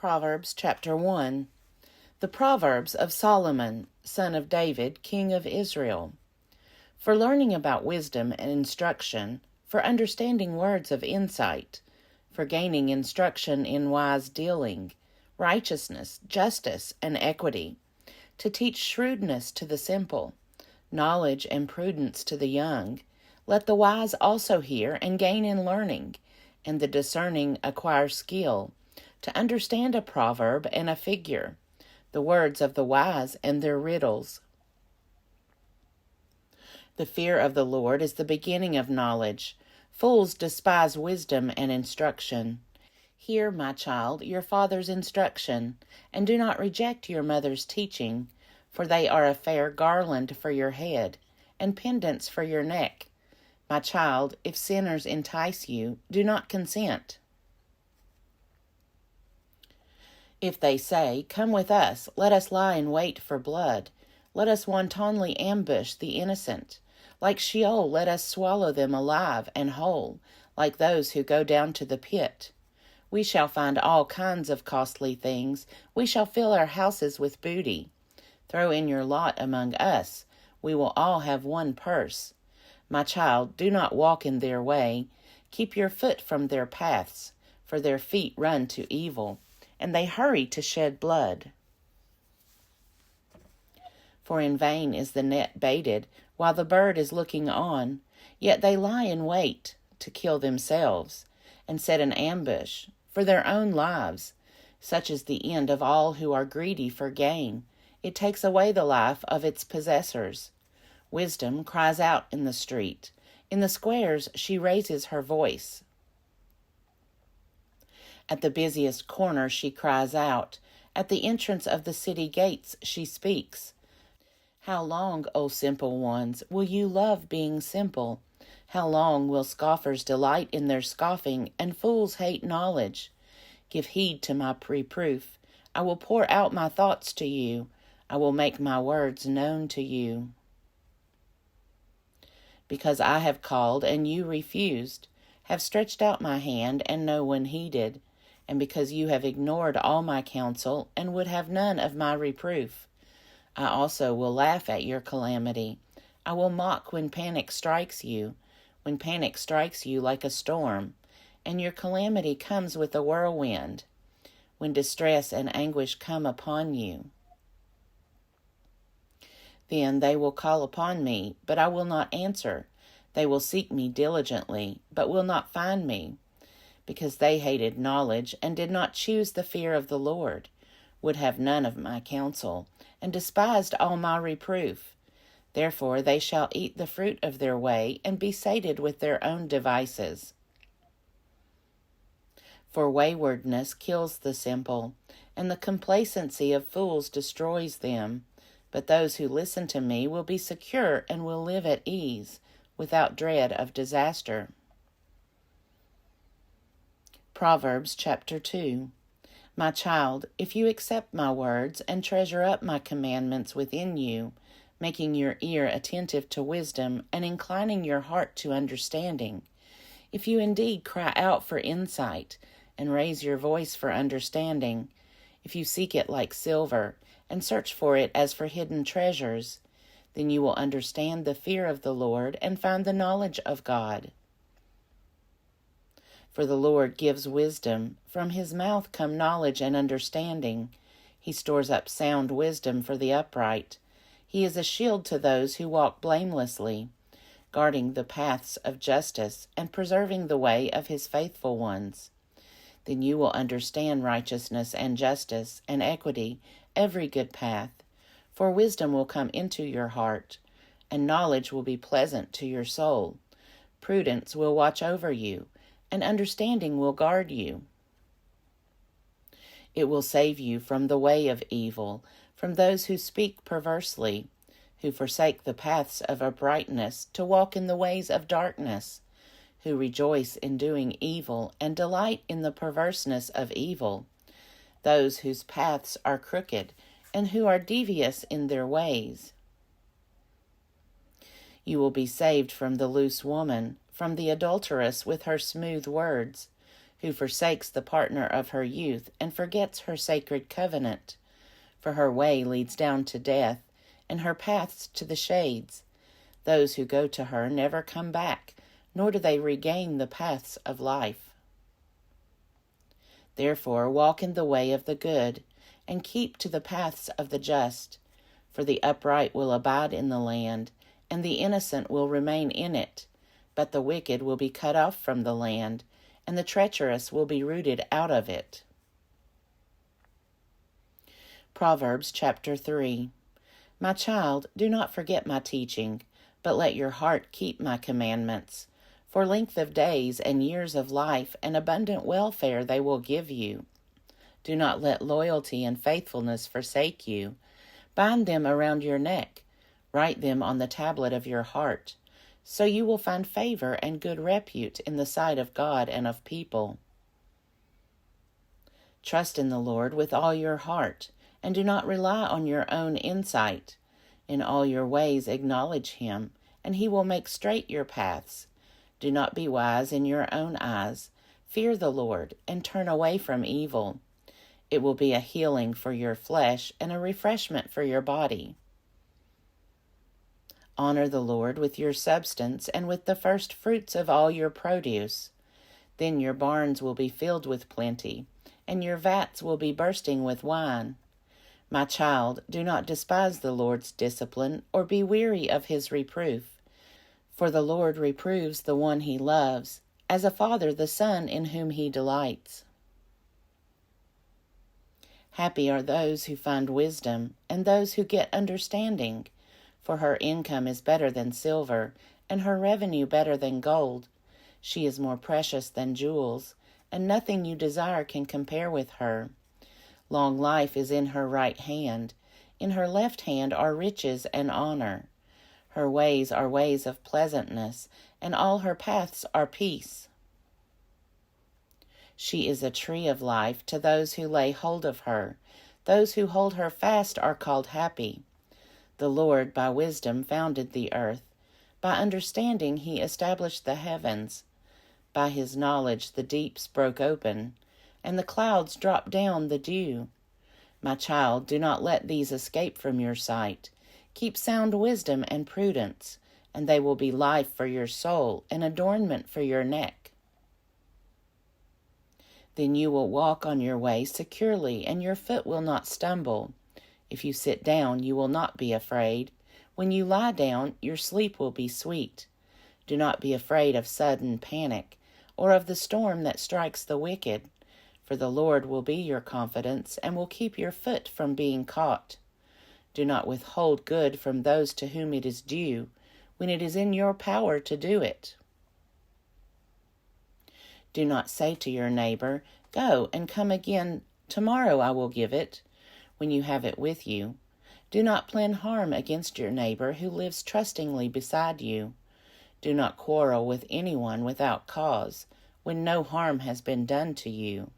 Proverbs chapter 1. The Proverbs of Solomon, son of David, king of Israel. For learning about wisdom and instruction, for understanding words of insight, for gaining instruction in wise dealing, righteousness, justice, and equity, to teach shrewdness to the simple, knowledge and prudence to the young. Let the wise also hear and gain in learning, and the discerning acquire skill, to understand a proverb and a figure, the words of the wise and their riddles. The fear of the Lord is the beginning of knowledge. Fools despise wisdom and instruction. Hear, my child, your father's instruction, and do not reject your mother's teaching, for they are a fair garland for your head, and pendants for your neck. My child, if sinners entice you, do not consent. If they say, "Come with us, let us lie in wait for blood. Let us wantonly ambush the innocent. Like Sheol, let us swallow them alive and whole, like those who go down to the pit. We shall find all kinds of costly things. We shall fill our houses with booty. Throw in your lot among us. We will all have one purse. My child, do not walk in their way. Keep your foot from their paths, for their feet run to evil, and they hurry to shed blood. For in vain is the net baited, while the bird is looking on. Yet they lie in wait to kill themselves, and set an ambush for their own lives. Such is the end of all who are greedy for gain. It takes away the life of its possessors. Wisdom cries out in the street. In the squares she raises her voice. At the busiest corner she cries out. At the entrance of the city gates she speaks. How long, O simple ones, will you love being simple? How long will scoffers delight in their scoffing, and fools hate knowledge? Give heed to my reproof. I will pour out my thoughts to you. I will make my words known to you. Because I have called and you refused, have stretched out my hand and no one heeded, and because you have ignored all my counsel and would have none of my reproof, I also will laugh at your calamity. I will mock when panic strikes you like a storm, and your calamity comes with a whirlwind, when distress and anguish come upon you. Then they will call upon me, but I will not answer. They will seek me diligently, but will not find me, because they hated knowledge and did not choose the fear of the Lord, would have none of my counsel, and despised all my reproof. Therefore they shall eat the fruit of their way, and be sated with their own devices. For waywardness kills the simple, and the complacency of fools destroys them. But those who listen to me will be secure and will live at ease, without dread of disaster. Proverbs chapter 2. My child, if you accept my words and treasure up my commandments within you, making your ear attentive to wisdom and inclining your heart to understanding, if you indeed cry out for insight and raise your voice for understanding, if you seek it like silver and search for it as for hidden treasures, then you will understand the fear of the Lord and find the knowledge of God. For the Lord gives wisdom. From his mouth come knowledge and understanding. He stores up sound wisdom for the upright. He is a shield to those who walk blamelessly, guarding the paths of justice and preserving the way of his faithful ones. Then you will understand righteousness and justice and equity, every good path. For wisdom will come into your heart, and knowledge will be pleasant to your soul. Prudence will watch over you, and understanding will guard you. It will save you from the way of evil, from those who speak perversely, who forsake the paths of uprightness to walk in the ways of darkness, who rejoice in doing evil and delight in the perverseness of evil, those whose paths are crooked and who are devious in their ways. You will be saved from the loose woman, from the adulteress with her smooth words, who forsakes the partner of her youth and forgets her sacred covenant. For her way leads down to death, and her paths to the shades. Those who go to her never come back, nor do they regain the paths of life. Therefore walk in the way of the good, and keep to the paths of the just. For the upright will abide in the land, and the innocent will remain in it. But the wicked will be cut off from the land, and the treacherous will be rooted out of it. Proverbs chapter 3. My child, do not forget my teaching, but let your heart keep my commandments. For length of days and years of life and abundant welfare they will give you. Do not let loyalty and faithfulness forsake you. Bind them around your neck. Write them on the tablet of your heart. So you will find favor and good repute in the sight of God and of people. Trust in the Lord with all your heart, and do not rely on your own insight. In all your ways acknowledge him, and he will make straight your paths. Do not be wise in your own eyes. Fear the Lord, and turn away from evil. It will be a healing for your flesh and a refreshment for your body. Honor the Lord with your substance and with the first fruits of all your produce. Then your barns will be filled with plenty, and your vats will be bursting with wine. My child, do not despise the Lord's discipline, or be weary of his reproof. For the Lord reproves the one he loves, as a father the son in whom he delights. Happy are those who find wisdom, and those who get understanding. For her income is better than silver, and her revenue better than gold. She is more precious than jewels, and nothing you desire can compare with her. Long life is in her right hand. In her left hand are riches and honor. Her ways are ways of pleasantness, and all her paths are peace. She is a tree of life to those who lay hold of her. Those who hold her fast are called happy. The Lord by wisdom founded the earth. By understanding he established the heavens. By his knowledge the deeps broke open, and the clouds dropped down the dew. My child, do not let these escape from your sight. Keep sound wisdom and prudence, and they will be life for your soul and adornment for your neck. Then you will walk on your way securely, and your foot will not stumble. If you sit down, you will not be afraid. When you lie down, your sleep will be sweet. Do not be afraid of sudden panic, or of the storm that strikes the wicked, for the Lord will be your confidence and will keep your foot from being caught. Do not withhold good from those to whom it is due, when it is in your power to do it. Do not say to your neighbor, "Go and come again, tomorrow I will give it," when you have it with you. Do not plan harm against your neighbor who lives trustingly beside you. Do not quarrel with anyone without cause, when no harm has been done to you.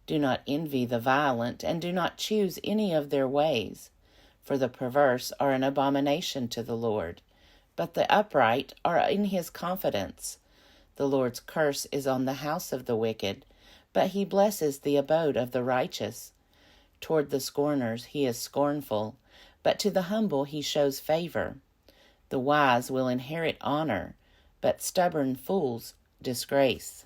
Do not envy the violent, and do not choose any of their ways, for the perverse are an abomination to the Lord, but the upright are in his confidence. The Lord's curse is on the house of the wicked, but he blesses the abode of the righteous. Toward the scorners he is scornful, but to the humble he shows favor. The wise will inherit honor, but stubborn fools disgrace.